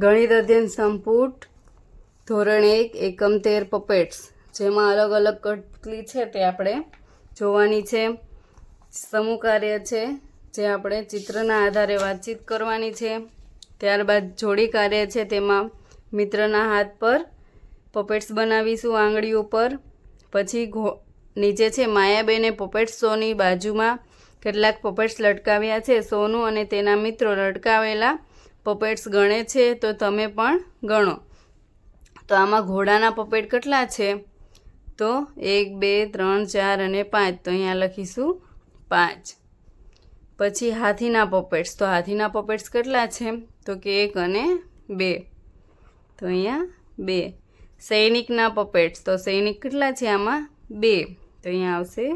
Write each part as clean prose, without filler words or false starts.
ગણિત અધ્યયન સંપુટ ધોરણ 1 એકમ 13 પપેટ્સ, જેમાં અલગ અલગ કટલી છે તે આપણે જોવાની છે. સમૂહ કાર્ય છે જે આપણે ચિત્રના આધારે વાતચીત કરવાની છે. ત્યારબાદ જોડી કાર્ય છે, તેમાં મિત્રના હાથ પર પપેટ્સ બનાવીશું આંગળીઓ પર. પછી નીચે છે માયાબેને પપેટ શોની બાજુમાં કેટલાક પપેટ્સ લટકાવ્યા છે. સોનું અને તેના મિત્રો લટકાવેલા પપેટ્સ ગણે છે, તો તમે પણ ગણો. તો આમાં ઘોડાના પપેટ કેટલા છે? તો 1 2 3 4 અને 5. તો અહીંયા લખીશું 5. પછી હાથીના પપેટ્સ, તો હાથીના પપેટ્સ કેટલા છે? તો કે 1 અને 2. તો અહીંયા 2. સૈનિકના પપેટ્સ, તો સૈનિક કેટલા છે આમાં? 2. તો અહીંયા આવશે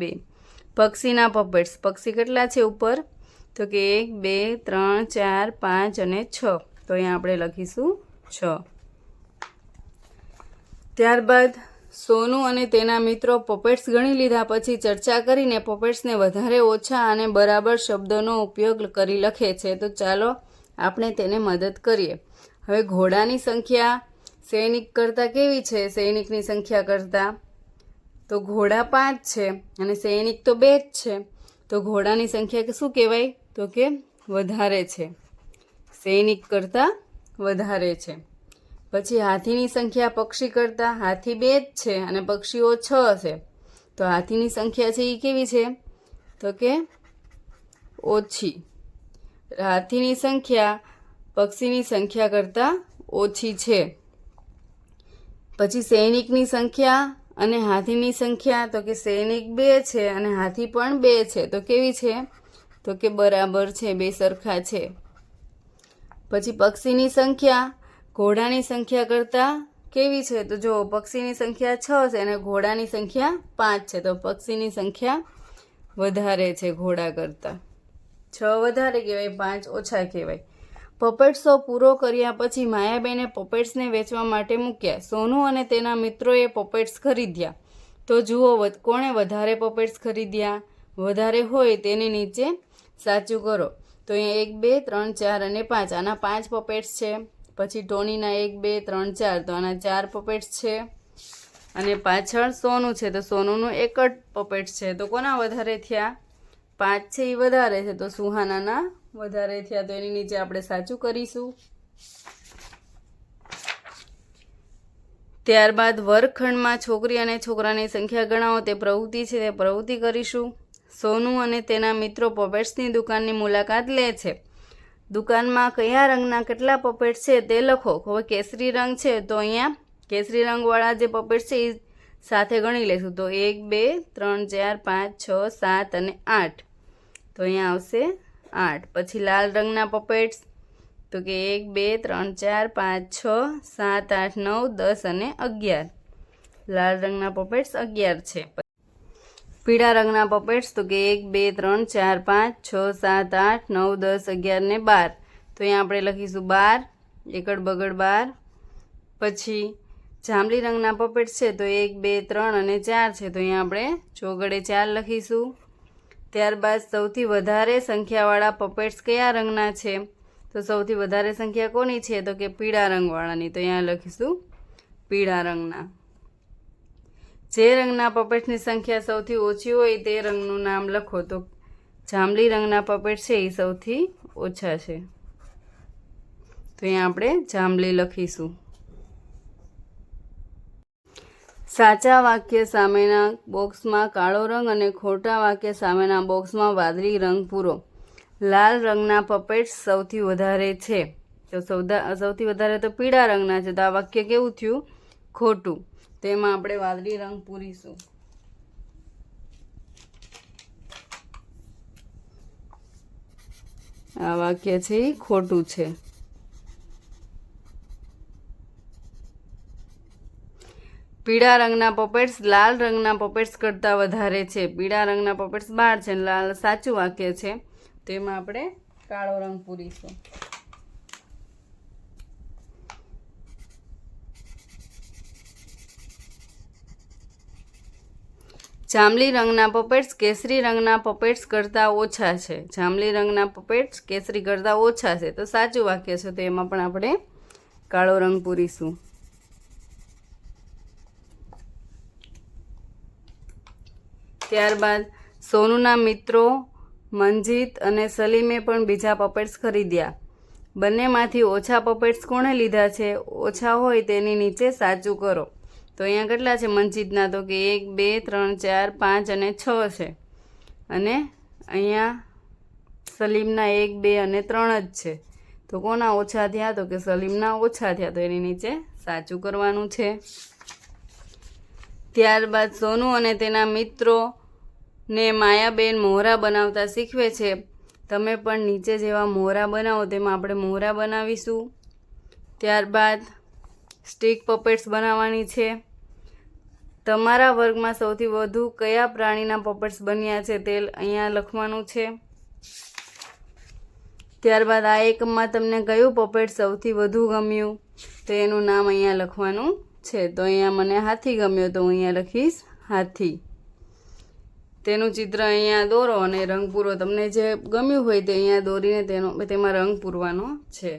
2. પક્ષીના પપેટ્સ, પક્ષી કેટલા છે ઉપર? તો કે 1 2 3 4 5 અને 6. તો અહીંયા આપણે લખીશું 6. ત્યારબાદ સોનું અને તેના મિત્રો પપેટ્સ ગણી લીધા પછી ચર્ચા કરીને પપેટ્સને વધારે ઓછા અને બરાબર શબ્દોનો ઉપયોગ કરી લખે છે. તો ચાલો આપણે તેને મદદ કરીએ. હવે ઘોડાની સંખ્યા સૈનિક કરતાં કેવી છે? સૈનિકની સંખ્યા કરતાં તો ઘોડા 5 છે અને સૈનિક તો 2 જ છે. તો ઘોડાની સંખ્યા શું કહેવાય? તો કે વધારે છે, સૈનિક કરતાં વધારે છે. પછી હાથીની સંખ્યા પક્ષી કરતાં, હાથી 2 જ છે અને પક્ષીઓ 6 છે. તો હાથીની સંખ્યા છે એ કેવી છે? તો કે ઓછી. હાથીની સંખ્યા પક્ષીની સંખ્યા કરતાં ઓછી છે. પછી સૈનિકની સંખ્યા અને હાથીની સંખ્યા, તો કે સૈનિક 2 છે અને હાથી પણ 2 છે. તો કેવી છે? તો કે બરાબર છે, 2 સરખા છે. પછી પક્ષીની સંખ્યા ઘોડાની સંખ્યા કરતાં કેવી છે? તો જો પક્ષીની સંખ્યા 6 છે અને ઘોડાની સંખ્યા 5 છે. તો પક્ષીની સંખ્યા વધારે છે ઘોડા કરતાં. 6 વધારે કહેવાય, 5 ઓછા કહેવાય. પપેટ શો પૂરો કર્યા પછી માયાબેને પપેટ્સને વેચવા માટે મૂક્યા. સોનુ અને તેના મિત્રોએ પપેટ્સ ખરીદ્યા. તો જુઓ કોણે વધારે પપેટ્સ ખરીદ્યા? વધારે હોય તેની નીચે સાચું કરો. તો અહીંયા 1 2 3 4 અને 5. આના 5 પપેટ્સ છે. પછી ટોનીના 1 2 3 4. તો આના 4 પપેટ્સ છે. અને પાછળ સોનું છે, તો સોનુનું 1 જ પપેટ છે. તો કોના વધારે થયા? 5 છે એ વધારે છે, તો સુહાનાના વધારે થયા. તો એની નીચે આપણે સાચું કરીશું. ત્યારબાદ વર્ગખંડમાં છોકરી અને છોકરાની સંખ્યા ગણાવો તે પ્રવૃત્તિ છે, તે પ્રવૃત્તિ કરીશું. સોનુ અને તેના મિત્રો પપેટ્સની દુકાનની મુલાકાત લે છે. દુકાનમાં કયા રંગના કેટલા પપેટ છે તે લખો. હવે કેસરી રંગ છે, તો અહીંયા કેસરી રંગવાળા જે પપેટ છે એ સાથે ગણી લઈશું. તો 1 2 3 4 5 6 7 અને 8. તો અહીંયા આવશે 8. પછી લાલ રંગના પપેટ્સ, તો કે 1 2 3 4 5 6 7 8 9 10 અને 11. લાલ રંગના પપેટ્સ 11 છે. પીળા રંગના પપેટ્સ, તો કે 1 2 3 4 5 6 7 8 9 10 11 ને 12. તો અહીંયા આપણે લખીશું 12, એકડ બગડ 12. પછી જાંબલી રંગના પપેટ્સ છે, તો 1 2 3 અને 4 છે. તો અહીંયા આપણે ચોગડે 4 લખીશું. ત્યારબાદ સૌથી વધારે સંખ્યાવાળા પપેટ્સ કયા રંગના છે? તો સૌથી વધારે સંખ્યા કોની છે? તો કે પીળા રંગવાળાની. તો અહીંયા લખીશું પીળા રંગના. જે રંગના પપેટ્સની સંખ્યા સૌથી ઓછી હોય તે રંગનું નામ લખો. તો જાંબલી રંગના પપેટ છે એ સૌથી ઓછા છે. તો અહીંયા આપણે જાંબલી લખીશું. સાચા વાક્ય સામેના બોક્સમાં કાળો રંગ અને ખોટા વાક્ય સામેના બોક્સમાં વાદળી રંગ પૂરો. લાલ રંગના પપેટ્સ સૌથી વધારે છે. તો સૌથી વધારે તો પીળા રંગના છે. તો આ વાક્ય કેવું થયું? ખોટું. તેમાં આપણે વાદળી રંગ પૂરીશું. આ વાક્ય છે એ ખોટું છે. પીળા રંગના પપેટ્સ લાલ રંગના પપેટ્સ કરતાં વધારે છે. પીળા રંગના પપેટ્સ 12 છે, લાલ સાચું વાક્ય છે. તેમાં આપણે કાળો રંગ પૂરીશું. જાંબલી રંગના પપેટ્સ કેસરી રંગના પપેટ્સ કરતાં ઓછા છે. જાંબલી રંગના પપેટ્સ કેસરી કરતાં ઓછા છે તો સાચું વાક્ય છે. તો એમાં પણ આપણે કાળો રંગ પૂરીશું. ત્યારબાદ સોનુના મિત્રો મંજીત અને સલીમે પણ બીજા પપેટ્સ ખરીદ્યા. બંનેમાંથી ઓછા પપેટ્સ કોણે લીધા છે? ઓછા હોય તેની નીચે સાચું કરો. તો અહીંયા કેટલા છે મંજીતના? તો કે 1 2 3 4 5 અને 6 છે. અને અહીંયા સલીમના 1 2 અને 3 જ છે. તો કોના ઓછા થયા? તો કે સલીમના ઓછા થયા. તો એની નીચે સાચું કરવાનું છે. ત્યારબાદ સોનુ અને તેના મિત્રોને માયાબેન મોહરા બનાવતા શીખવે છે. તમે પણ નીચે જેવા મોહરા બનાવો તેમાં આપણે મોહરા બનાવીશું. ત્યારબાદ સ્ટીક પપેટ્સ બનાવવાની છે. તમારા વર્ગમાં સૌથી વધુ કયા પ્રાણીના પપેટ્સ બન્યા છે તે અહીંયા લખવાનું છે. ત્યારબાદ આ એકમમાં તમને કયું પપેટ સૌથી વધુ ગમ્યું? તો એનું નામ અહીંયા લખવાનું છે. તો અહીંયા મને હાથી ગમ્યો તો હું અહીંયા લખીશ હાથી. તેનું ચિત્ર અહીંયા દોરો અને રંગ પૂરો. તમને જે ગમ્યું હોય તે અહીંયા દોરીને તેમાં રંગ પૂરવાનો છે.